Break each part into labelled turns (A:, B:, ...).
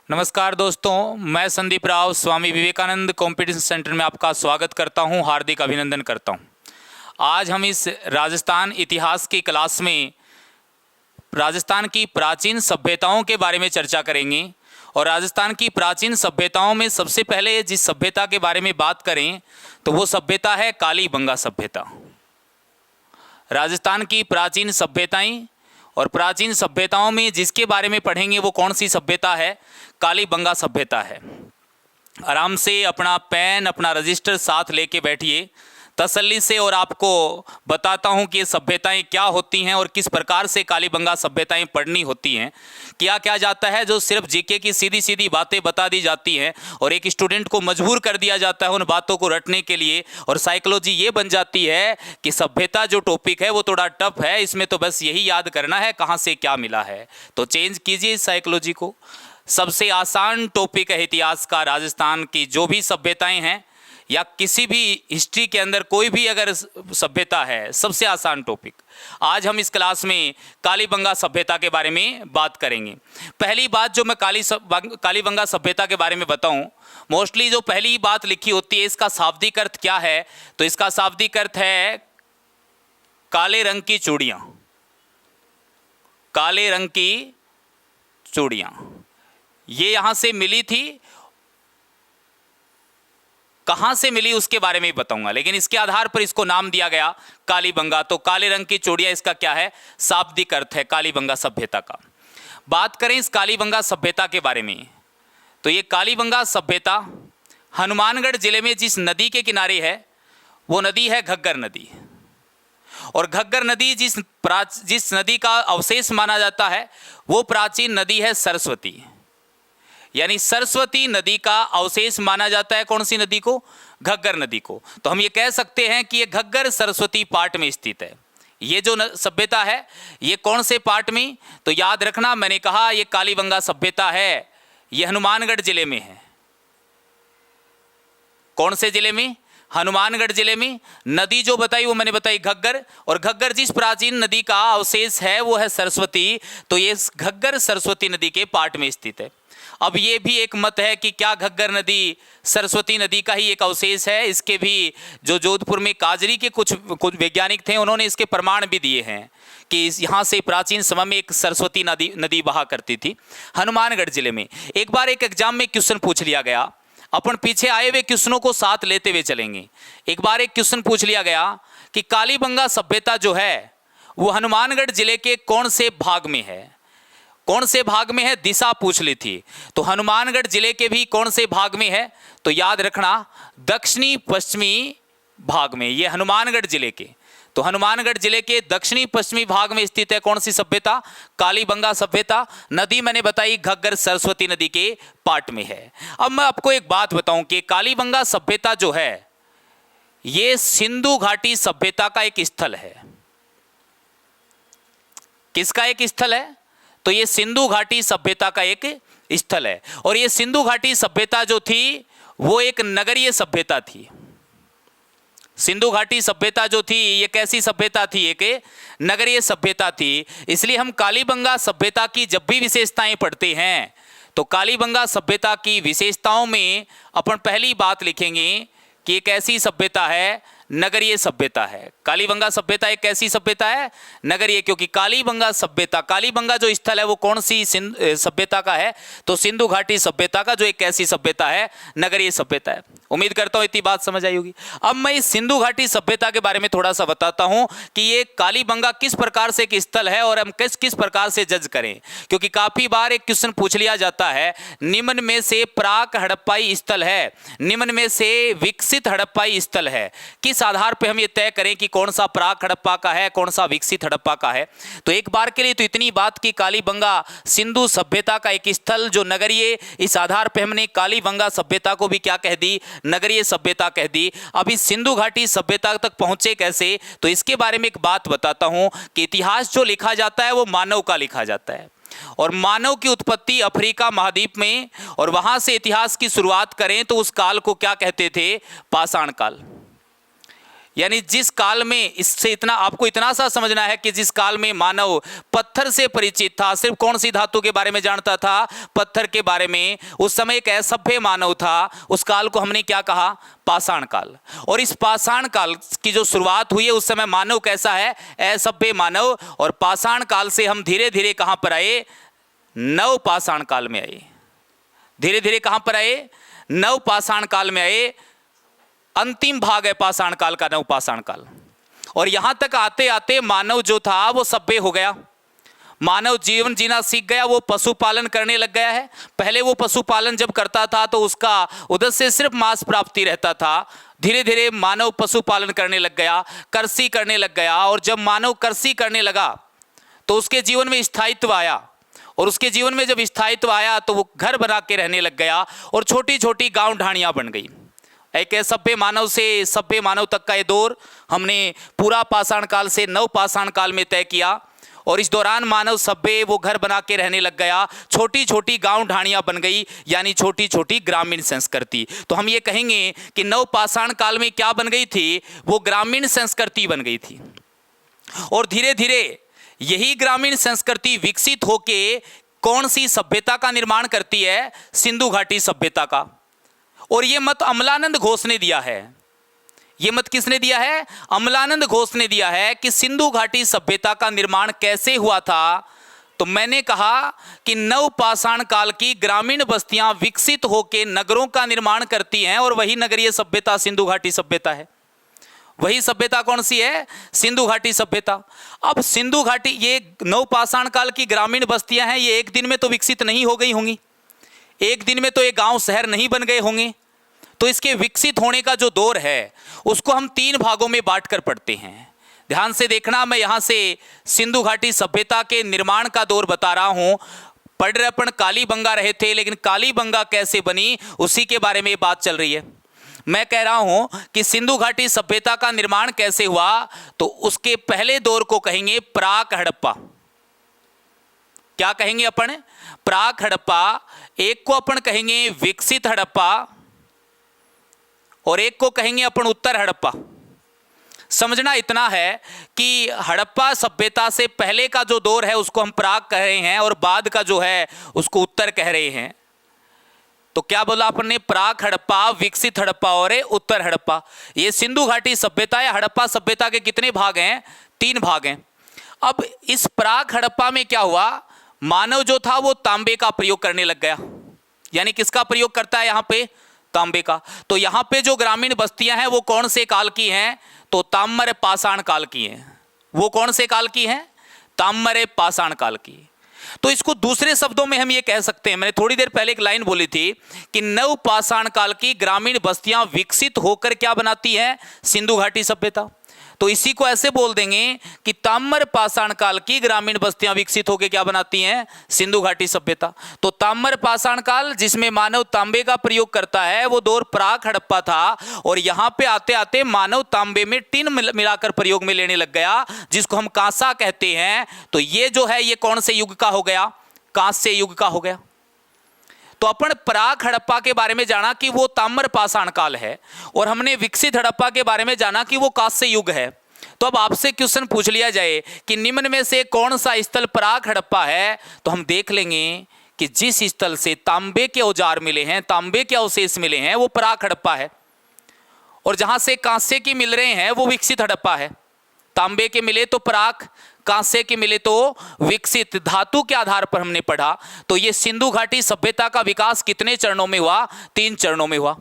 A: नमस्कार दोस्तों, मैं संदीप राव स्वामी विवेकानंद कंपटीशन सेंटर में आपका स्वागत करता हूं, हार्दिक अभिनंदन करता हूं। आज हम इस राजस्थान इतिहास की क्लास में राजस्थान की प्राचीन सभ्यताओं के बारे में चर्चा करेंगे। और राजस्थान की प्राचीन सभ्यताओं में सबसे पहले जिस सभ्यता के बारे में बात करें तो वो सभ्यता है कालीबंगा सभ्यता। राजस्थान की प्राचीन सभ्यताएं और प्राचीन सभ्यताओं में जिसके बारे में पढ़ेंगे वो कौन सी सभ्यता है? कालीबंगा सभ्यता है। आराम से अपना पेन, अपना रजिस्टर साथ लेके बैठिए तसल्ली से, और आपको बताता हूं कि ये सभ्यताएं क्या होती हैं और किस प्रकार से कालीबंगा सभ्यताएं पढ़नी होती हैं। क्या क्या जाता है जो सिर्फ जीके की सीधी सीधी बातें बता दी जाती हैं और एक स्टूडेंट को मजबूर कर दिया जाता है उन बातों को रटने के लिए, और साइकोलॉजी ये बन जाती है कि सभ्यता जो टॉपिक है वो थोड़ा टफ है, इसमें तो बस यही याद करना है कहाँ से क्या मिला है। तो चेंज कीजिए इस साइकोलॉजी को। सबसे आसान टॉपिक है इतिहास का। राजस्थान की जो भी सभ्यताएं हैं या किसी भी हिस्ट्री के अंदर कोई भी अगर सभ्यता है, सबसे आसान टॉपिक। आज हम इस क्लास में कालीबंगा सभ्यता के बारे में बात करेंगे। पहली बात जो मैं कालीबंगा सभ्यता के बारे में बताऊं, मोस्टली जो पहली बात लिखी होती है इसका शाब्दिक अर्थ क्या है, तो इसका शाब्दिक अर्थ है काले रंग की चूड़ियां। काले रंग की चूड़ियां ये यहां से मिली थी। कहां से मिली उसके बारे में बताऊंगा, लेकिन इसके आधार पर इसको नाम दिया गया कालीबंगा। तो काले रंग की चूड़ियां इसका क्या है? शाब्दिक अर्थ है कालीबंगा सभ्यता का। बात करें इस कालीबंगा सभ्यता के बारे में, तो ये कालीबंगा सभ्यता हनुमानगढ़ जिले में जिस नदी के किनारे है वो नदी है घग्गर नदी। और घग्गर नदी जिस नदी का अवशेष माना जाता है वो प्राचीन नदी है सरस्वती। यानी सरस्वती नदी का अवशेष माना जाता है कौन सी नदी को? घग्गर नदी को। तो हम ये कह सकते हैं कि ये घग्गर सरस्वती पार्ट में स्थित है। ये जो सभ्यता है ये कौन से पार्ट में? तो याद रखना, मैंने कहा ये कालीबंगा सभ्यता है, ये हनुमानगढ़ जिले में है। कौन से जिले में? हनुमानगढ़ जिले में। नदी जो बताई वो मैंने बताई घग्गर, और घग्गर जिस प्राचीन नदी का अवशेष है वो है सरस्वती। तो ये घग्गर सरस्वती नदी के पार्ट में स्थित है। अब ये भी एक मत है कि क्या घग्गर नदी सरस्वती नदी का ही एक अवशेष है। इसके भी जो जोधपुर में काजरी के कुछ वैज्ञानिक थे उन्होंने इसके प्रमाण भी दिए हैं कि यहाँ से प्राचीन समय में एक सरस्वती नदी बहा करती थी हनुमानगढ़ जिले में। एक बार एक एग्जाम में क्वेश्चन पूछ लिया गया, अपन पीछे आए हुए क्वेश्चनों को साथ लेते हुए चलेंगे। एक बार एक क्वेश्चन पूछ लिया गया कि कालीबंगा सभ्यता जो है वो हनुमानगढ़ जिले के कौन से भाग में है? कौन से भाग में है? दिशा पूछ ली थी। तो हनुमानगढ़ जिले के भी कौन से भाग में है? तो याद रखना दक्षिणी पश्चिमी भाग में। ये हनुमानगढ़ जिले के, तो हनुमानगढ़ जिले के दक्षिणी पश्चिमी भाग में स्थित है कौन सी सभ्यता? कालीबंगा सभ्यता। नदी मैंने बताई घग्गर सरस्वती नदी के पार्ट में है। अब मैं आपको एक बात बताऊं कि कालीबंगा सभ्यता जो है ये सिंधु घाटी सभ्यता का एक स्थल है। किसका एक स्थल है? तो ये सिंधु घाटी सभ्यता का एक स्थल है। और ये सिंधु घाटी सभ्यता जो थी वो एक नगरीय सभ्यता थी। सिंधु घाटी सभ्यता जो थी ये कैसी सभ्यता थी? एक नगरीय सभ्यता थी। इसलिए हम कालीबंगा सभ्यता की जब भी विशेषताएं पढ़ते हैं तो कालीबंगा सभ्यता की विशेषताओं में अपन पहली बात लिखेंगे कि एक ऐसी सभ्यता है, नगरीय सभ्यता है। कालीबंगा सभ्यता एक कैसी सभ्यता है? नगरीय। क्योंकि कालीबंगा सभ्यता, कालीबंगा जो स्थल है वो कौन सी सभ्यता का है? तो सिंधु घाटी सभ्यता का, जो एक कैसी सभ्यता है? नगरीय सभ्यता है। उम्मीद करता हूं इतनी बात समझ आई होगी। अब मैं इस सिंधु घाटी सभ्यता के बारे में थोड़ा सा बताता हूं कि ये कालीबंगा किस प्रकार से एक स्थल है और हम किस प्रकार से जज करें। क्योंकि काफी बार एक क्वेश्चन पूछ लिया जाता है, निम्न में से प्राक हड़प्पाई स्थल है, निम्न में से विकसित हड़प्पाई स्थल है, किस आधार पर हम ये तय करें कि कौन सा प्राक हड़प्पा का है, कौन सा विकसित हड़प्पा का है? तो एक बार के लिए तो इतनी बात की कालीबंगा सिंधु सभ्यता का एक स्थल जो नगरीय, इस आधार पर हमने कालीबंगा सभ्यता को भी क्या कह दी? नगरीय सभ्यता कह दी। अब इस सिंधु घाटी सभ्यता तक पहुंचे कैसे? तो इसके बारे में एक बात बताता हूं कि इतिहास जो लिखा जाता है वो मानव का लिखा जाता है, और मानव की उत्पत्ति अफ्रीका महाद्वीप में, और वहां से इतिहास की शुरुआत करें तो उस काल को क्या कहते थे? पाषाण काल। यानी जिस काल में, इससे इतना आपको इतना सा समझना है कि जिस काल में मानव पत्थर से परिचित था, सिर्फ कौन सी धातु के बारे में जानता था, पत्थर के बारे में, उस समय एक असभ्य मानव था, उस काल को हमने क्या कहा, पाषाण काल। और इस पाषाण काल की जो शुरुआत हुई है, उस समय मानव कैसा है, असभ्य मानव। और पाषाण काल से हम धीरे धीरे कहां पर आए, नव पाषाण काल में आए। धीरे धीरे कहां पर आए, नव पाषाण काल में आए। अंतिम भाग है पाषाण काल का, नव पाषाण काल। और यहां तक आते आते मानव जो था वो सभ्य हो गया, मानव जीवन जीना सीख गया, वो पशुपालन करने लग गया है। पहले वो पशुपालन जब करता था तो उसका उधर से सिर्फ मांस प्राप्ति रहता था। धीरे धीरे मानव पशुपालन करने लग गया, कृषि करने लग गया। और जब मानव कृषि करने लगा तो उसके जीवन में स्थायित्व आया, और उसके जीवन में जब स्थायित्व आया तो वो घर बना के रहने लग गया, और छोटी छोटी गांव ढाणियां बन गई। एक सभ्य मानव से सभ्य मानव तक का ये दौर हमने पूरा पाषाण काल से नव पाषाण काल में तय किया। और इस दौरान मानव सभ्य वो घर बना के रहने लग गया, छोटी छोटी गांव ढाणियां बन गई, यानी छोटी छोटी ग्रामीण संस्कृति। तो हम ये कहेंगे कि नव पाषाण काल में क्या बन गई थी, वो ग्रामीण संस्कृति बन गई थी। और धीरे धीरे यही ग्रामीण संस्कृति विकसित होके कौन सी सभ्यता का निर्माण करती है, सिंधु घाटी सभ्यता का। और ये मत अमलानंद घोष ने दिया है। ये मत किसने दिया है, अमलानंद घोष ने दिया है कि सिंधु घाटी सभ्यता का निर्माण कैसे हुआ था। तो मैंने कहा कि नव पाषाण काल की ग्रामीण बस्तियां विकसित होकर नगरों का निर्माण करती हैं, और वही नगरीय सभ्यता सिंधु घाटी सभ्यता है। वही सभ्यता कौन सी है, सिंधु घाटी सभ्यता। अब सिंधु घाटी, ये नव पाषाण काल की ग्रामीण बस्तियां हैं, ये एक दिन में तो विकसित नहीं हो गई होंगी, एक दिन में तो ये गांव शहर नहीं बन गए होंगे। तो इसके विकसित होने का जो दौर है उसको हम 3 भागों में बांटकर पढ़ते हैं। ध्यान से देखना, मैं यहां से सिंधु घाटी सभ्यता के निर्माण का दौर बता रहा हूं। पढ़ रहे अपन कालीबंगा रहे थे, लेकिन कालीबंगा कैसे बनी उसी के बारे में बात चल रही है। मैं कह रहा हूं कि सिंधु घाटी सभ्यता का निर्माण कैसे हुआ, तो उसके पहले दौर को कहेंगे प्राक हड़प्पा। क्या कहेंगे अपन, प्राक हड़प्पा। एक को अपन कहेंगे विकसित हड़प्पा, और एक को कहेंगे अपन उत्तर हड़प्पा। समझना इतना है कि हड़प्पा सभ्यता से पहले का जो दौर है उसको हम प्राक कह रहे हैं, और बाद का जो है उसको उत्तर कह रहे हैं। तो क्या बोला अपन ने, प्राक हड़प्पा, विकसित हड़प्पा और उत्तर हड़प्पा। ये सिंधु घाटी सभ्यता या हड़प्पा सभ्यता के कितने भाग हैं, 3 भाग हैं। अब इस प्राक हड़प्पा में क्या हुआ, मानव जो था वो तांबे का प्रयोग करने लग गया। यानी किसका प्रयोग करता है यहां पे, तांबे का। तो यहां पे जो ग्रामीण बस्तियां हैं वो कौन से काल की हैं, तो ताम्र पाषाण काल की हैं। वो कौन से काल की हैं, ताम्र पाषाण काल की। तो इसको दूसरे शब्दों में हम ये कह सकते हैं, मैंने थोड़ी देर पहले एक लाइन बोली थी कि नव पाषाण काल की ग्रामीण बस्तियां विकसित होकर क्या बनाती हैं, सिंधु घाटी सभ्यता। तो इसी को ऐसे बोल देंगे कि ताम्र पाषाण काल की ग्रामीण बस्तियां विकसित होकर क्या बनाती हैं, सिंधु घाटी सभ्यता। तो ताम्र पाषाण काल जिसमें मानव तांबे का प्रयोग करता है वो दौर प्राक हड़प्पा था। और यहां पे आते आते मानव तांबे में टिन मिलाकर प्रयोग में लेने लग गया, जिसको हम कांसा कहते हैं। तो ये जो है ये कौन से युग का हो गया, कांस्य युग का हो गया। तो अपन प्राक हड़प्पा के बारे में जाना कि वो ताम्र पाषाण काल है, और हमने विकसित हड़प्पा के बारे में जाना कि वो कांस्य युग है। तो अब आपसे क्वेश्चन पूछ लिया जाए कि निम्न में से कौन सा स्थल प्राक हड़प्पा है, तो हम देख लेंगे कि जिस स्थल से तांबे के औजार मिले हैं, तांबे के अवशेष मिले हैं, वो प्राक हड़प्पा है। और जहां से कांसे के मिल रहे हैं वो विकसित हड़प्पा है। तांबे के मिले तो प्राक, कांसे के मिले तो विकसित। धातु के आधार पर हमने पढ़ा तो ये सिंधु घाटी सभ्यता का विकास कितने चरणों में हुआ, 3 चरणों में हुआ।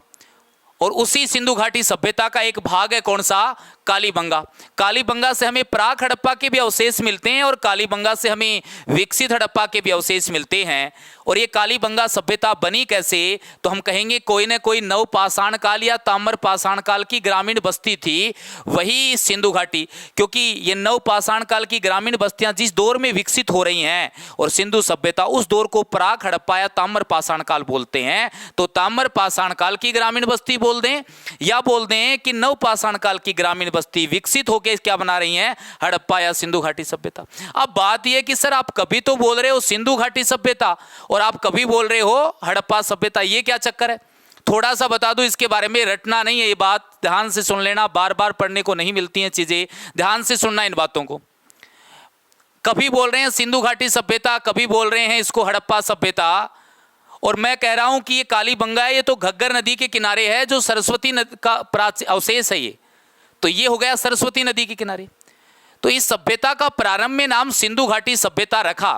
A: और उसी सिंधु घाटी सभ्यता का एक भाग है कौन सा, कालीबंगा। कालीबंगा से हमें प्राक हड़प्पा के भी अवशेष मिलते हैं और कालीबंगा से हमें विकसित हड़प्पा के भी अवशेष मिलते हैं। और ये कालीबंगा सभ्यता बनी कैसे, तो हम कहेंगे कोई ना कोई नव पाषाण काल या ताम्र पाषाण काल की ग्रामीण बस्ती थी, वही सिंधु घाटी। क्योंकि ये नव पाषाण काल की ग्रामीण बस्तियां जिस दौर में विकसित हो रही हैं और सिंधु सभ्यता, उस दौर को प्राक हड़प्पा या ताम्र पाषाण काल बोलते हैं। तो ताम्र पाषाण काल की ग्रामीण बस्ती बोल दें या बोल दें कि नव पाषाण काल की ग्रामीण बस्ती विकसित होकर क्या बना रही हैं, हड़प्पा या सिंधु घाटी सभ्यता। अब बात यह कि सर आप कभी तो बोल रहे हो सिंधु घाटी सभ्यता और आप कभी बोल रहे हो हड़प्पा सभ्यता, ये क्या चक्कर है? थोड़ा सा बता दूं इसके बारे में, रटना नहीं है ये बात, ध्यान से सुन लेना, बार बार पढ़ने को नहीं मिलती हैं चीजें, ध्यान से सुनना इन बातों को। कभी बोल रहे हैं सिंधु घाटी सभ्यता, कभी बोल रहे हैं इसको हड़प्पा सभ्यता, और मैं कह रहा हूं कि ये कालीबंगा है, ये तो घग्गर नदी के किनारे है, जो सरस्वती नदी का अवशेष है ये, तो ये हो गया सरस्वती नदी के किनारे। तो इस सभ्यता का प्रारंभ में नाम सिंधु घाटी सभ्यता रखा,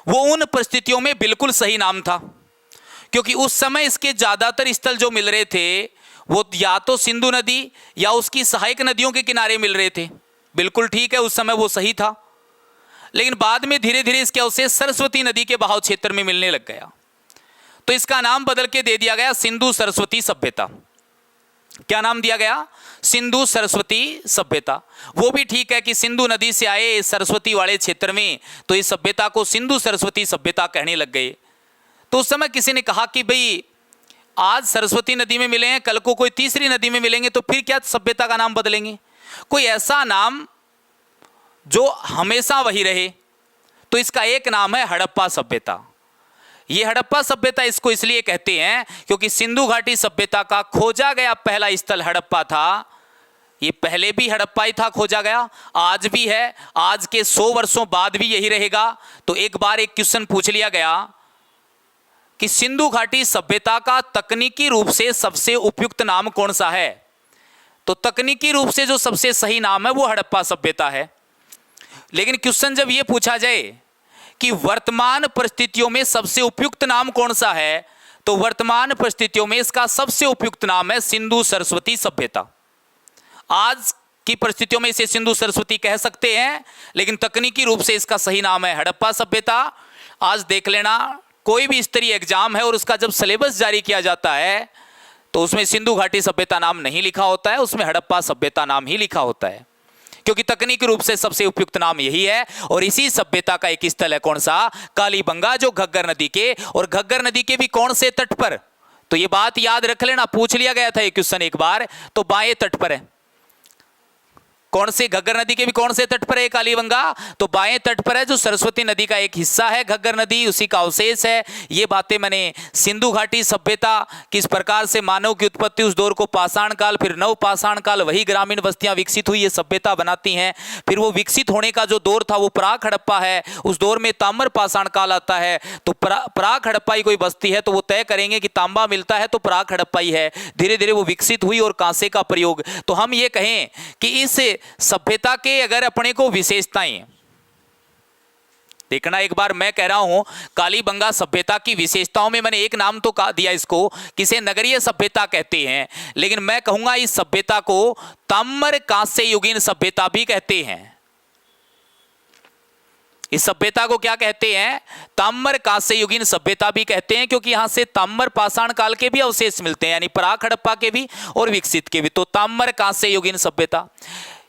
A: वो उन परिस्थितियों में बिल्कुल सही नाम था, क्योंकि उस समय इसके ज्यादातर स्थल जो मिल रहे थे वो या तो सिंधु नदी या उसकी सहायक नदियों के किनारे मिल रहे थे। बिल्कुल ठीक है, उस समय वो सही था, लेकिन बाद में धीरे धीरे इसके अवशेष सरस्वती नदी के बहाव क्षेत्र में मिलने लग गया, तो इसका नाम बदल के दे दिया गया सिंधु सरस्वती सभ्यता। क्या नाम दिया गया? सिंधु सरस्वती सभ्यता। वो भी ठीक है कि सिंधु नदी से आए सरस्वती वाले क्षेत्र में, तो इस सभ्यता को सिंधु सरस्वती सभ्यता कहने लग गए। तो उस समय किसी ने कहा कि भाई आज सरस्वती नदी में मिले हैं, कल को कोई तीसरी नदी में मिलेंगे, तो फिर क्या सभ्यता का नाम बदलेंगे? कोई ऐसा नाम जो हमेशा वही रहे, तो इसका एक नाम है हड़प्पा सभ्यता। ये हड़प्पा सभ्यता इसको इसलिए कहते हैं क्योंकि सिंधु घाटी सभ्यता का खोजा गया पहला स्थल हड़प्पा था। ये पहले भी हड़प्पा ही था, खोजा गया, आज भी है, आज के 100 वर्षों बाद भी यही रहेगा। तो एक बार एक क्वेश्चन पूछ लिया गया कि सिंधु घाटी सभ्यता का तकनीकी रूप से सबसे उपयुक्त नाम कौन सा है? तो तकनीकी रूप से जो सबसे सही नाम है वो हड़प्पा सभ्यता है। लेकिन क्वेश्चन जब ये पूछा जाए कि वर्तमान परिस्थितियों में सबसे उपयुक्त नाम कौन सा है, तो वर्तमान परिस्थितियों में इसका सबसे उपयुक्त नाम है सिंधु सरस्वती सभ्यता। आज की परिस्थितियों में इसे सिंधु सरस्वती कह सकते हैं, लेकिन तकनीकी रूप से इसका सही नाम है हड़प्पा सभ्यता। आज देख लेना, कोई भी स्तरीय एग्जाम है और उसका जब सिलेबस जारी किया जाता है तो उसमें सिंधु घाटी सभ्यता नाम नहीं लिखा होता है, उसमें हड़प्पा सभ्यता नाम ही लिखा होता है, क्योंकि तकनीकी रूप से सबसे उपयुक्त नाम यही है। और इसी सभ्यता का एक स्थल है कौन सा? कालीबंगा, जो घग्गर नदी के, और घग्गर नदी के भी कौन से तट पर? तो ये बात याद रख लेना, पूछ लिया गया था ये क्वेश्चन एक बार, तो बाएं तट पर है। कौन से? घग्गर नदी के भी कौन से तट पर है कालीबंगा? तो बाएं तट पर है, जो सरस्वती नदी का एक हिस्सा है घग्गर नदी, उसी का अवशेष है। ये बातें मैंने सिंधु घाटी सभ्यता किस प्रकार से मानव की उत्पत्ति, उस दौर को पाषाण काल, फिर नव पाषाण काल, वही ग्रामीण बस्तियां विकसित हुई, ये सभ्यता बनाती हैं। फिर वो विकसित होने का जो दौर था वो प्राक हड़प्पा है, उस दौर में ताम्र पाषाण काल आता है। तो प्राक हड़प्पाई कोई बस्ती है तो वो तय करेंगे कि तांबा मिलता है तो प्राक हड़प्पाई है। धीरे धीरे वो विकसित हुई और कांसे का प्रयोग। तो हम ये कहें कि इस सभ्यता के अगर अपने को विशेषताएं देखना, एक बार मैं कह रहा हूं कालीबंगा सभ्यता की विशेषताओं में मैंने एक नाम तो दिया इसको, किसे नगरीय सभ्यता कहते हैं, लेकिन मैं कहूंगा इस सभ्यता को ताम्र कांस्य युगीन सभ्यता भी कहते हैं। इस सभ्यता को क्या कहते हैं? ताम्र कांस्य युगीन सभ्यता भी कहते हैं, क्योंकि यहां से ताम्र पाषाण काल के भी अवशेष मिलते हैं, यानी प्राक हड़प्पा के भी और विकसित के भी। तो ताम्र कांस्य युगीन सभ्यता।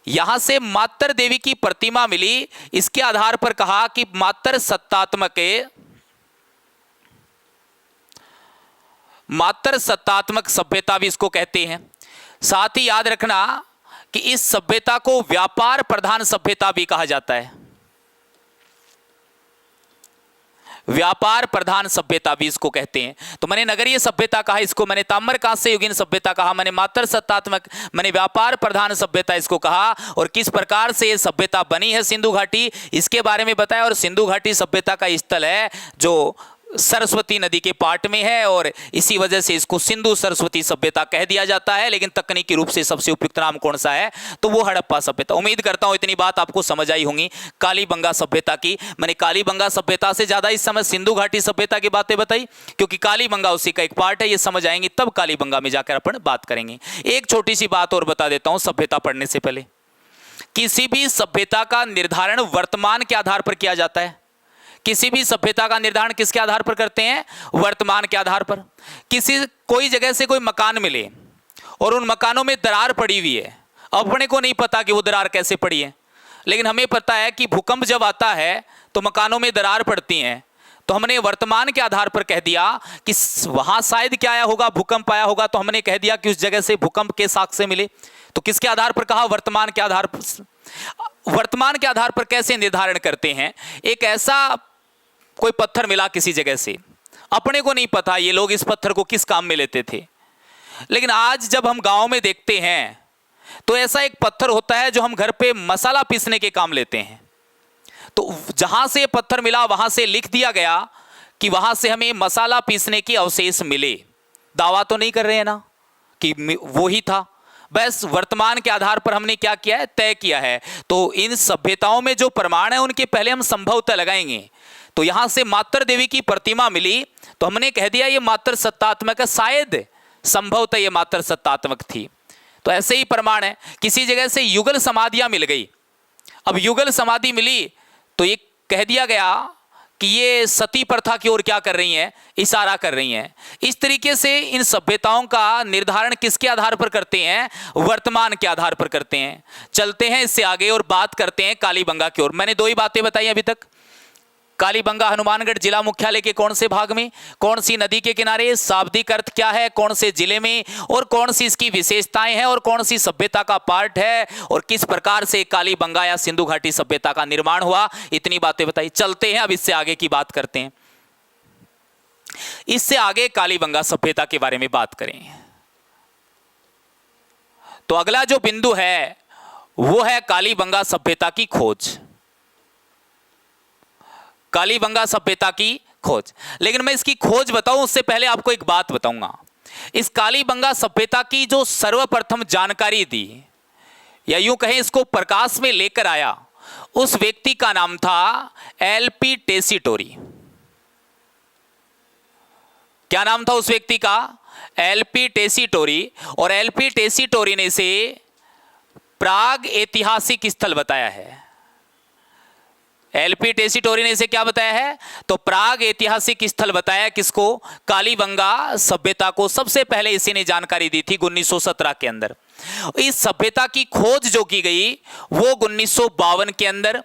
A: यहां से मातर देवी की प्रतिमा मिली, इसके आधार पर कहा कि मातर सत्तात्मक सभ्यता भी इसको कहते हैं। साथ ही याद रखना कि इस सभ्यता को व्यापार प्रधान सभ्यता भी कहा जाता है। व्यापार प्रधान सभ्यता भी इसको कहते हैं। तो मैंने नगरीय सभ्यता कहा, इसको मैंने ताम्र कांस्य युगीन सभ्यता कहा, मैंने मातर सत्तात्मक, मैंने व्यापार प्रधान सभ्यता इसको कहा। और किस प्रकार से ये सभ्यता बनी है सिंधु घाटी, इसके बारे में बताया। और सिंधु घाटी सभ्यता का स्थल है जो सरस्वती नदी के पाट में है, और इसी वजह से इसको सिंधु सरस्वती सभ्यता कह दिया जाता है। लेकिन तकनीकी रूप से सबसे उपयुक्त नाम कौन सा है? तो वो हड़प्पा सभ्यता। उम्मीद करता हूं इतनी बात आपको समझ आई होंगी कालीबंगा सभ्यता की। मैंने कालीबंगा सभ्यता से ज्यादा इस समय सिंधु घाटी सभ्यता की बातें बताई, क्योंकि कालीबंगा उसी का एक पार्ट है। ये समझ आएंगी तब कालीबंगा में जाकर अपन बात करेंगे। एक छोटी सी बात और बता देता हूं सभ्यता पढ़ने से पहले, किसी भी सभ्यता का निर्धारण वर्तमान के आधार पर किया जाता है। किसी भी सभ्यता का निर्धारण किसके आधार पर करते हैं? वर्तमान के आधार पर। कोई जगह से कोई मकान मिले और उन मकानों में दरार पड़ी हुई है, अपने को नहीं पता कि वो दरार कैसे पड़ी है, लेकिन हमें पता है कि भूकंप जब आता है तो मकानों में दरार पड़ती हैं। तो हमने वर्तमान के आधार पर कह दिया कि वहां शायद क्या आया होगा, भूकंप आया होगा, तो हमने कह दिया कि उस जगह से भूकंप के साक्ष्य मिले। तो किसके आधार पर कहा? वर्तमान के आधार पर। वर्तमान के आधार पर कैसे निर्धारण करते हैं? एक ऐसा कोई पत्थर मिला किसी जगह से, अपने को नहीं पता ये लोग इस पत्थर को किस काम में लेते थे। लेकिन आज जब हम गांव में देखते हैं तो ऐसा एक पत्थर होता है जो हम घर पे मसाला पीसने के काम लेते हैं। तो जहां से पत्थर मिला वहां से लिख दिया गया कि वहां से हमें मसाला पीसने के अवशेष मिले। दावा तो नहीं कर रहे हैं ना कि वो ही था, बस वर्तमान के आधार पर हमने क्या किया है, तय किया है। तो इन सभ्यताओं में जो प्रमाण है उनके पहले हम संभवतः लगाएंगे। तो यहां से मातर देवी की प्रतिमा मिली तो हमने कह दिया ये मातर सत्तात्मक है, शायद संभवतः ये मातर सत्तात्मक थी। तो ऐसे ही प्रमाण है। किसी जगह से युगल समाधियां मिल गई, अब युगल समाधि मिली तो ये कह दिया गया कि ये सती प्रथा की ओर क्या कर रही हैं, इशारा कर रही हैं। इस तरीके से इन सभ्यताओं का निर्धारण किसके आधार पर करते हैं, वर्तमान के आधार पर करते हैं। चलते हैं इससे आगे और बात करते हैं कालीबंगा की ओर। मैंने दो ही बातें बताई अभी तक। कालीबंगा हनुमानगढ़ जिला मुख्यालय के कौन से भाग में, कौन सी नदी के किनारे, शाब्दिक अर्थ क्या है, कौन से जिले में, और कौन सी इसकी विशेषताएं हैं, और कौन सी सभ्यता का पार्ट है, और किस प्रकार से कालीबंगा या सिंधु घाटी सभ्यता का निर्माण हुआ। इतनी बातें बताई। चलते हैं अब इससे आगे की बात करते हैं। इससे आगे कालीबंगा सभ्यता के बारे में बात करें तो अगला जो बिंदु है वो है कालीबंगा सभ्यता की खोज। कालीबंगा सभ्यता की खोज। लेकिन मैं इसकी खोज बताऊं उससे पहले आपको एक बात बताऊंगा। इस कालीबंगा सभ्यता की जो सर्वप्रथम जानकारी दी या यूं कहें इसको प्रकाश में लेकर आया, उस व्यक्ति का नाम था एलपी टेसीटोरी। क्या नाम था उस व्यक्ति का? एलपी टेसीटोरी। और एलपी टेसीटोरी ने इसे प्राग ऐतिहासिक स्थल बताया है। एलपी टेसीटोरी ने इसे क्या बताया है? तो प्राग ऐतिहासिक स्थल बताया। किसको? कालीबंगा सभ्यता को सबसे पहले इसी ने जानकारी दी थी 1917 के अंदर। इस सभ्यता की खोज जो की गई वो 1952 के अंदर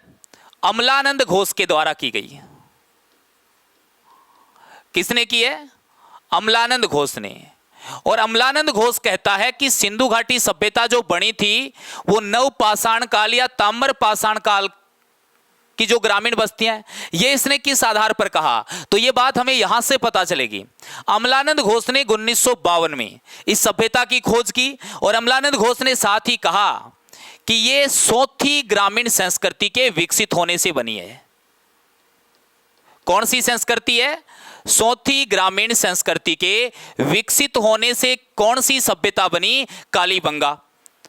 A: अमलानंद घोष के द्वारा की गई। किसने की है? अमलानंद घोष ने। और अमलानंद घोष कहता है कि सिंधु घाटी सभ्यता जो बनी थी वो नव पाषाण काल या ताम्र पाषाण काल की जो ग्रामीण बस्तियां हैं, ये इसने किस आधार पर कहा? तो ये बात हमें यहां से पता चलेगी। अमलानंद घोष ने 1952 में इस सभ्यता की खोज की और अमलानंद घोष ने साथ ही कहा कि ये सोथी ग्रामीण संस्कृति के विकसित होने से बनी है। कौन सी संस्कृति है? सोथी ग्रामीण संस्कृति के विकसित होने से कौन सी सभ्यता बनी? कालीबंगा।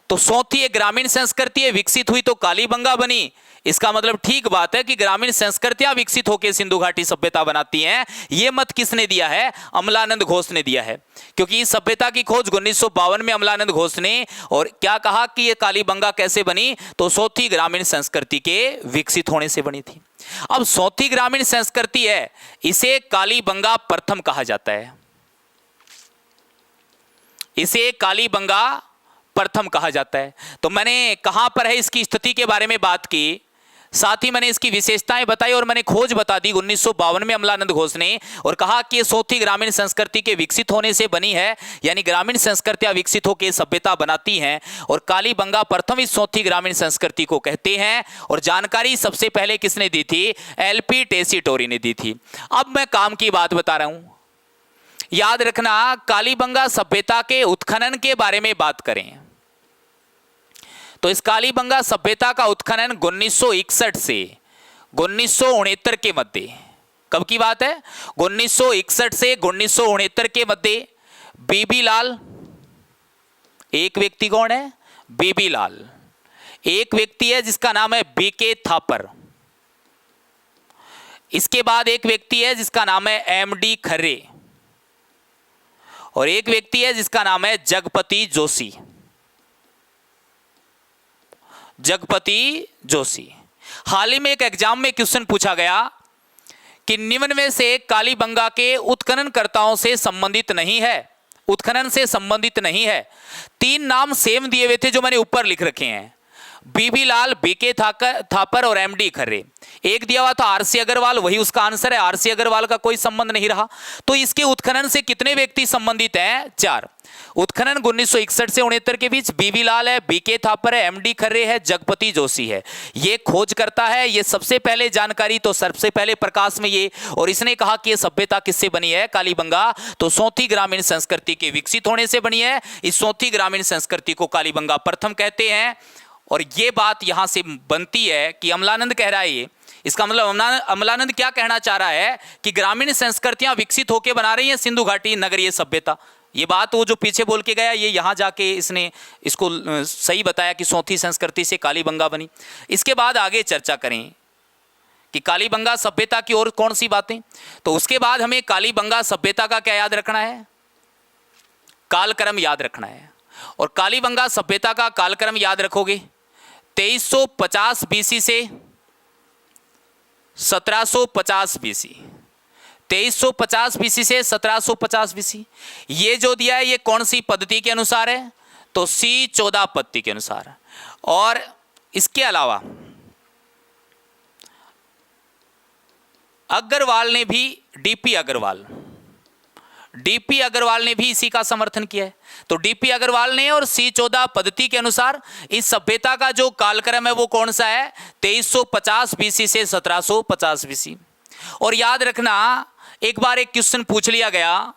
A: तो सोथी एक ग्रामीण संस्कृति है, विकसित हुई तो कालीबंगा बनी। इसका मतलब ठीक बात है कि ग्रामीण संस्कृतियां विकसित होकर सिंधु घाटी सभ्यता बनाती हैं। यह मत किसने दिया है? अमलानंद घोष ने दिया है। क्योंकि इस सभ्यता की खोज 1952 में अमलानंद घोष ने, और क्या कहा कि यह कालीबंगा कैसे बनी? तो सोथी ग्रामीण संस्कृति के विकसित होने से बनी थी। अब सोथी ग्रामीण संस्कृति है, इसे कालीबंगा प्रथम कहा जाता है। इसे कालीबंगा प्रथम कहा जाता है। तो मैंने कहां पर है इसकी स्थिति के बारे में बात की, साथ ही मैंने इसकी विशेषताएं बताई और मैंने खोज बता दी 1952 में अमलानंद घोष ने, और कहा कि ये सोथी ग्रामीण संस्कृति के विकसित होने से बनी है, यानी ग्रामीण संस्कृतियां विकसित होकर सभ्यता बनाती हैं। और कालीबंगा प्रथम इस सोथी ग्रामीण संस्कृति को कहते हैं। और जानकारी सबसे पहले किसने दी थी? एलपी टेसीटोरी ने दी थी। अब मैं काम की बात बता रहा हूं, याद रखना। कालीबंगा सभ्यता के उत्खनन के बारे में बात करें तो इस कालीबंगा सभ्यता का उत्खनन 1961 से 1969 के मध्य, कब की बात है? 1961 से 1969 के मध्य बीबी लाल, एक व्यक्ति कौन है? बीबी लाल। एक व्यक्ति है जिसका नाम है बीके थापर। इसके बाद एक व्यक्ति है जिसका नाम है एमडी खर्रे, और एक व्यक्ति है जिसका नाम है जगपति जोशी। जगपति जोशी। हाल ही में एक एग्जाम में क्वेश्चन पूछा गया कि निम्न में से कालीबंगा के उत्खननकर्ताओं से संबंधित नहीं है, उत्खनन से संबंधित नहीं है। तीन नाम सेम दिए हुए थे जो मैंने ऊपर लिख रखे हैं। बीबी लाल, बीके थापर और एमडी खर्रे। एक दिया हुआ था आरसी अग्रवाल, वही उसका आंसर है। आरसी अग्रवाल का कोई संबंध नहीं रहा। तो इसके उत्खनन से कितने व्यक्ति संबंधित हैं? 4। उत्खनन 1961 से 69 के बीच बीबी लाल है, बीके थापर है, एमडी खर्रे है, जगपति जोशी है। ये खोज करता है, ये सबसे पहले जानकारी तो सबसे पहले प्रकाश में ये, और इसने कहा कि ये सभ्यता किससे बनी है? कालीबंगा। तो सोथी ग्रामीण संस्कृति के विकसित होने से बनी है। इस सोथी ग्रामीण संस्कृति को कालीबंगा प्रथम कहते हैं। और ये बात यहां से बनती है कि अमलानंद कह रहा है ये, इसका मतलब अमलानंद क्या कहना चाह रहा है कि ग्रामीण संस्कृतियां विकसित होकर बना रही हैं सिंधु घाटी नगरीय सभ्यता। ये बात वो जो पीछे बोल के गया, ये यहां जाके इसने इसको सही बताया कि सोथी संस्कृति से कालीबंगा बनी। इसके बाद आगे चर्चा करें कि कालीबंगा सभ्यता की और कौन सी बातें। तो उसके बाद हमें कालीबंगा सभ्यता का क्या याद रखना है? कालक्रम याद रखना है। और कालीबंगा सभ्यता का कालक्रम याद रखोगे 2350 बीसी से 1750 बीसी। 2350 बीसी से 1750 बीसी। ये जो दिया है ये कौन सी पद्धति के अनुसार है? तो C14 पद्धति के अनुसार। और इसके अलावा अग्रवाल ने भी, डीपी अग्रवाल ने भी इसी का समर्थन किया है। तो डीपी अग्रवाल ने और C14 पद्धति के अनुसार इस सभ्यता का जो कालक्रम है वो कौन सा है? 2350 बीसी से 1750 बीसी। और याद रखना, एक बार एक क्वेश्चन पूछ लिया गया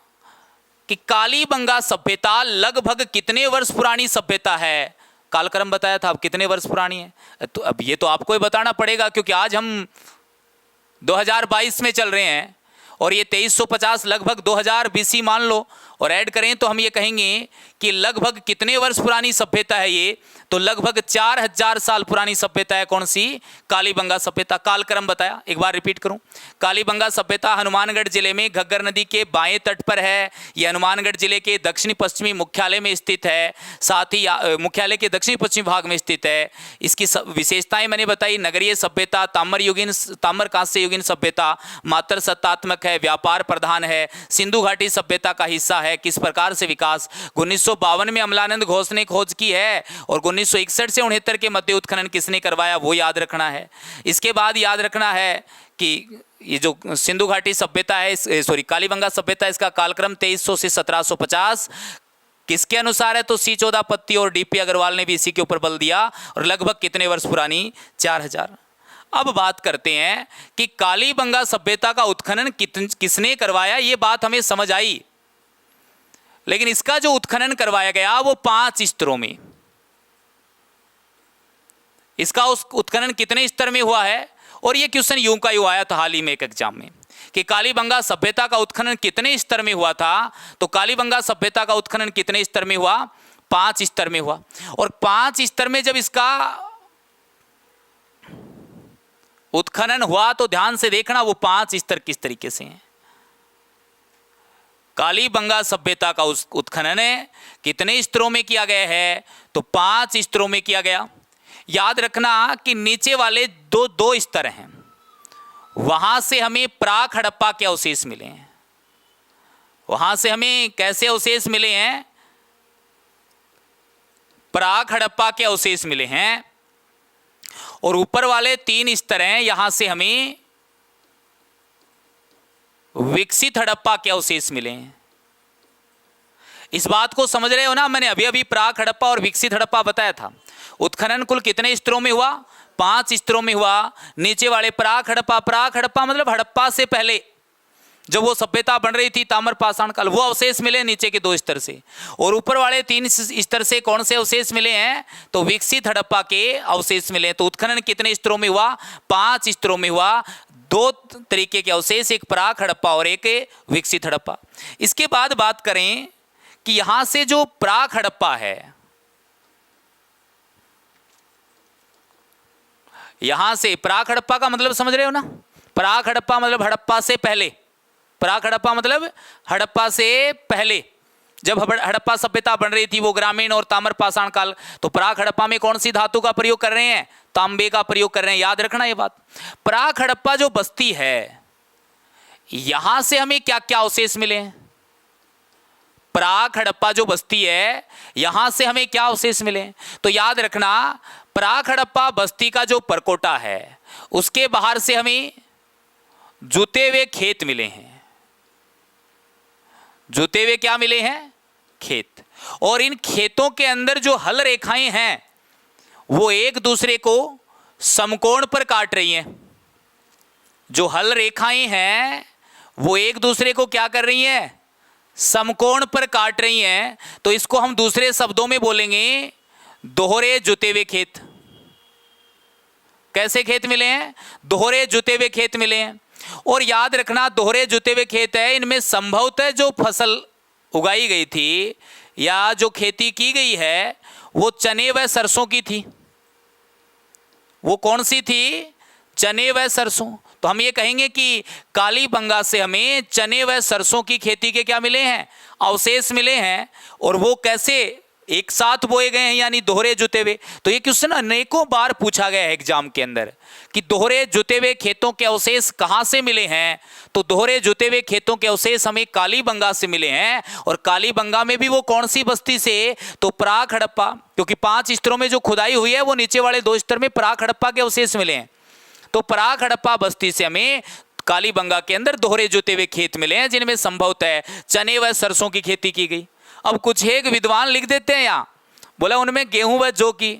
A: कि कालीबंगा सभ्यता लगभग कितने वर्ष पुरानी सभ्यता है? कालक्रम बताया था, अब कितने वर्ष पुरानी है? तो अब ये तो आपको ही बताना पड़ेगा, क्योंकि आज हम 2022 में चल रहे हैं और ये 2350 लगभग 2000 बीसी मान लो, और ऐड करें तो हम ये कहेंगे कि लगभग कितने वर्ष पुरानी सभ्यता है ये? तो लगभग 4000 साल पुरानी सभ्यता है। कौन सी? कालीबंगा सभ्यता। कालक्रम बताया, एक बार रिपीट करूं। कालीबंगा सभ्यता हनुमानगढ़ जिले में घग्गर नदी के बाएं तट पर है। यह हनुमानगढ़ जिले के दक्षिणी पश्चिमी मुख्यालय में स्थित है, साथ ही मुख्यालय के दक्षिणी पश्चिमी भाग में स्थित है। इसकी विशेषताएं मैंने बताई। नगरीय सभ्यता, ताम्र कांस्य युगीन सभ्यता, मात्र सत्तात्मक है, व्यापार प्रधान है, सिंधु घाटी सभ्यता का हिस्सा है। किस प्रकार से विकास? 1952 में अमलानंद घोष ने खोज की है, और 1961 से 69 के मध्य उत्खनन किसने करवाया वो याद रखना है। इसके बाद याद रखना है कि ये जो सिंधु घाटी सभ्यता है, कालीबंगा सभ्यता, इसका कालक्रम 2300 से 1750 किसके अनुसार है? तो C14 पद्धति, और डीपी अग्रवाल ने भी इसी के ऊपर बल दिया। और लगभग कितने वर्ष पुरानी? 4000। अब बात करते हैं कि कालीबंगा सभ्यता का उत्खनन किसने करवाया। ये बात हमें समझ आई, लेकिन इसका जो उत्खनन करवाया गया वो 5 स्तरों में। इसका उस उत्खनन कितने स्तर में हुआ है? और ये क्वेश्चन यूं का यूं आया था हाल ही में एक एग्जाम में कि कालीबंगा सभ्यता का उत्खनन कितने स्तर में हुआ था। तो कालीबंगा सभ्यता का उत्खनन कितने स्तर में हुआ? 5 स्तर में हुआ। और 5 स्तर में जब इसका उत्खनन हुआ तो ध्यान से देखना वो 5 स्तर किस तरीके से हैं। कालीबंगा सभ्यता का उत्खनन कितने स्तरों में किया गया है? तो 5 स्तरों में किया गया। याद रखना कि नीचे वाले दो स्तर हैं, वहां से हमें प्राक हड़प्पा के अवशेष मिले हैं। वहां से हमें कैसे अवशेष मिले हैं? प्राक हड़प्पा के अवशेष मिले हैं। और ऊपर वाले 3 स्तर हैं, यहां से हमें विकसित हड़प्पा के अवशेष मिले हैं। इस बात को समझ रहे हो ना? मैंने अभी प्राक हड़प्पा और विकसित हड़प्पा बताया था। उत्खनन कुल कितने स्तरों में हुआ? 5 स्तरों में हुआ। नीचे वाले प्राक हड़प्पा मतलब हड़प्पा से पहले जब वो सभ्यता बन रही थी, ताम्र पाषाण काल, वो अवशेष मिले नीचे के 2 स्तर से। और ऊपर वाले 3 स्तर से कौन से अवशेष मिले हैं? तो विकसित हड़प्पा के अवशेष मिले। तो उत्खनन कितने स्तरों में हुआ? 5 स्तरों में हुआ। 2 तरीके के अवशेष, एक प्राक हड़प्पा और एक विकसित हड़प्पा। इसके बाद बात करें कि यहां से जो प्राक हड़प्पा है, यहां से प्राक हड़प्पा का मतलब समझ रहे हो ना? प्राक हड़प्पा मतलब हड़प्पा से पहले। प्राक हड़प्पा मतलब हड़प्पा से पहले जब हड़प्पा सभ्यता बन रही थी, वो ग्रामीण और ताम्र पाषाण काल। तो प्राक हड़प्पा में कौन सी धातु का प्रयोग कर रहे हैं? तांबे का प्रयोग कर रहे हैं। याद रखना ये बात। प्राक हड़प्पा जो बस्ती है, यहां से हमें क्या क्या अवशेष मिले हैं? प्राक हड़प्पा जो बस्ती है, यहां से हमें क्या अवशेष मिले? तो याद रखना, प्राक हड़प्पा बस्ती का जो परकोटा है उसके बाहर से हमें जुते हुए खेत मिले हैं। जुते हुए क्या मिले हैं? खेत। और इन खेतों के अंदर जो हल रेखाएं हैं वो एक दूसरे को समकोण पर काट रही हैं। जो हल रेखाएं हैं वो एक दूसरे को क्या कर रही हैं? समकोण पर काट रही हैं। तो इसको हम दूसरे शब्दों में बोलेंगे दोहरे जुते हुए खेत। कैसे खेत मिले हैं? दोहरे जुते हुए खेत मिले हैं। और याद रखना, दोहरे जुते हुए खेत है, इनमें संभवतः जो फसल उगाई गई थी या जो खेती की गई है वो चने व सरसों की थी। वो कौन सी थी? चने व सरसों। तो हम ये कहेंगे कि कालीबंगा से हमें चने व सरसों की खेती के क्या मिले हैं? अवशेष मिले हैं। और वो कैसे एक साथ बोए गए हैं, यानी दोहरे जुते हुए। तो ये क्वेश्चन अनेकों बार पूछा गया है एग्जाम के अंदर कि दोहरे जुते हुए खेतों के अवशेष कहां से मिले हैं। तो दोहरे जुते हुए खेतों के अवशेष हमें कालीबंगा से मिले हैं। और कालीबंगा में भी वो कौन सी बस्ती से? तो प्राक हड़प्पा, क्योंकि 5 स्तरों में जो खुदाई हुई है वो नीचे वाले 2 स्तर में प्राक हड़प्पा के अवशेष मिले हैं। तो प्राक हड़प्पा बस्ती से हमें कालीबंगा के अंदर दोहरे जुते हुए खेत मिले हैं जिनमें संभवतः चने व सरसों की खेती की गई। अब कुछ एक विद्वान लिख देते हैं यहाँ, बोला उनमें गेहूं व जौ की।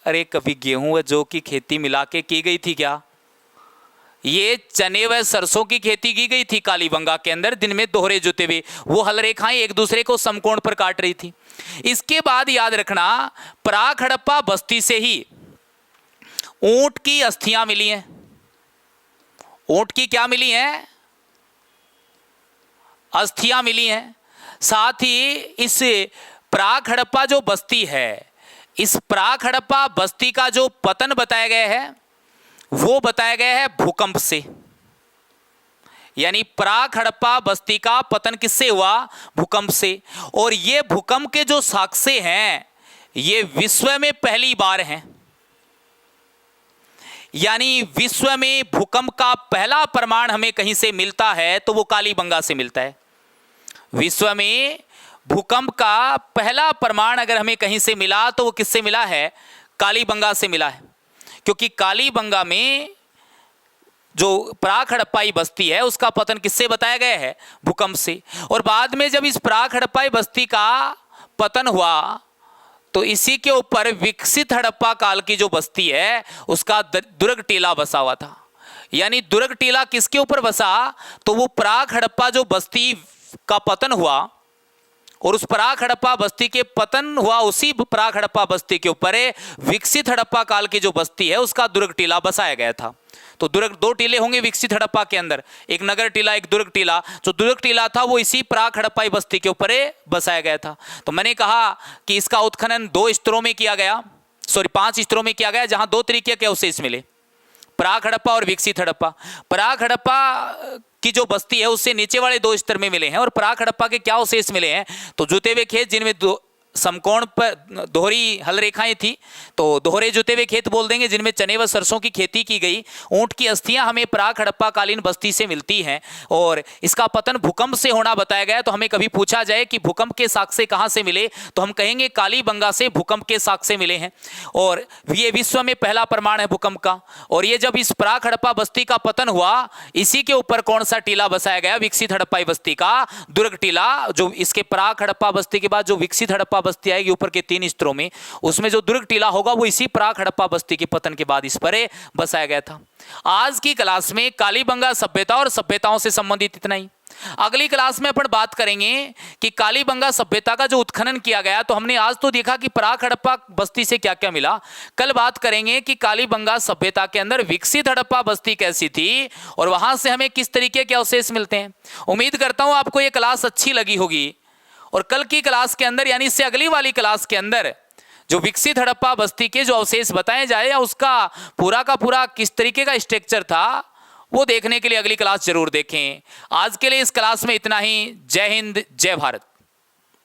A: अरे कभी गेहूं व जौ की खेती मिला के की गई थी क्या? ये चने व सरसों की खेती की गई थी कालीबंगा के अंदर, जिनमें दोहरे जुते हुए वो हल रेखाएं एक दूसरे को समकोण पर काट रही थी। इसके बाद याद रखना, प्राक हड़प्पा बस्ती से ही ऊंट की अस्थियां मिली हैं। ऊंट की क्या मिली हैं? अस्थियां मिली हैं। साथ ही इस प्राक हड़प्पा जो बस्ती है, इस प्राक हड़प्पा बस्ती का जो पतन बताया गया है वो बताया गया है भूकंप से। यानी प्राक हड़प्पा बस्ती का पतन किससे हुआ? भूकंप से। और ये भूकंप के जो साक्ष्य हैं ये विश्व में पहली बार हैं। यानी विश्व में भूकंप का पहला प्रमाण हमें कहीं से मिलता है तो वो कालीबंगा से मिलता है। विश्व में भूकंप का पहला प्रमाण अगर हमें कहीं से मिला तो वो किससे मिला है? कालीबंगा से मिला है। क्योंकि कालीबंगा में जो प्राक हड़प्पाई बस्ती है उसका पतन किससे बताया गया है? भूकंप से। और बाद में जब इस प्राक हड़प्पाई बस्ती का पतन हुआ तो इसी के ऊपर विकसित हड़प्पा काल की जो बस्ती है उसका दुर्ग टीला बसा हुआ था। यानी दुर्ग टीला किसके ऊपर बसा? तो वो प्राक हड़प्पा जो बस्ती का पतन हुआ और उस प्राक हड़प्पा बस्ती के पतन हुआ, उसी प्राक हड़प्पा बस्ती के ऊपर विकसित हड़प्पा काल की जो बस्ती है उसका दुर्ग टीला बसाया गया था। तो दुर्ग 2 टीले होंगे विकसित हड़प्पा के अंदर, एक नगर टीला एक दुर्ग टीला। जो दुर्ग टीला था वो इसी प्राक हड़प्पाई बस्ती के ऊपर बसाया गया था। तो मैंने कहा कि इसका उत्खनन 2 स्तरों में किया गया, 5 स्तरों में किया गया, जहां 2 तरीके के अवशेष मिले, प्राक हड़प्पा और विकसित हड़प्पा। प्राक हड़प्पा की जो बस्ती है उससे नीचे वाले 2 स्तर में मिले हैं। और प्राक हड़प्पा के क्या अवशेष मिले हैं? तो जुते हुए खेत जिनमें समकोण पर दोहरी हल रेखाएं थी, तो दोहरे जुते हुए खेत बोल देंगे जिनमें चने व सरसों की खेती की गई। ऊंट की अस्थियां हमें प्राक हड़प्पा कालीन बस्ती से मिलती हैं। और इसका पतन भूकंप से होना बताया गया। तो हमें कभी पूछा जाए कि भूकंप के साक्ष्य कहां से मिले, तो हम कहेंगे कालीबंगा से भूकंप के साक्ष्य मिले हैं। और ये विश्व में पहला प्रमाण है भूकंप का। और ये जब इस प्राक हड़प्पा बस्ती का पतन हुआ, इसी के ऊपर कौन सा टीला बसाया गया? विकसित हड़प्पाई बस्ती का दुर्ग टीला। जो इसके प्राक हड़प्पा बस्ती के बाद जो विकसित हड़प्पा बस्ती आएगी ऊपर के 3 स्तरों में, उसमें जो दुर्ग टीला होगा वो इसी प्राक हड़प्पा बस्ती के पतन के बाद इस पर बसाया गया था। आज की क्लास में कालीबंगा सभ्यता और सभ्यताओं से संबंधित इतना ही। अगली क्लास में अपन बात करेंगे कि कालीबंगा सभ्यता का जो उत्खनन किया गया, तो हमने आज तो देखा कि प्राक हड़प्पा बस्ती से क्या क्या मिला। कल बात करेंगे कि कालीबंगा सभ्यता के अंदर विकसित हड़प्पा बस्ती कैसी थी और वहां से हमें किस तरीके के अवशेष मिलते हैं। उम्मीद करता हूं आपको यह क्लास अच्छी लगी होगी। और कल की क्लास के अंदर, यानी इससे अगली वाली क्लास के अंदर, जो विकसित हड़प्पा बस्ती के जो अवशेष बताए जाए या उसका पूरा का पूरा किस तरीके का स्ट्रक्चर था, वो देखने के लिए अगली क्लास जरूर देखें। आज के लिए इस क्लास में इतना ही। जय हिंद, जय भारत।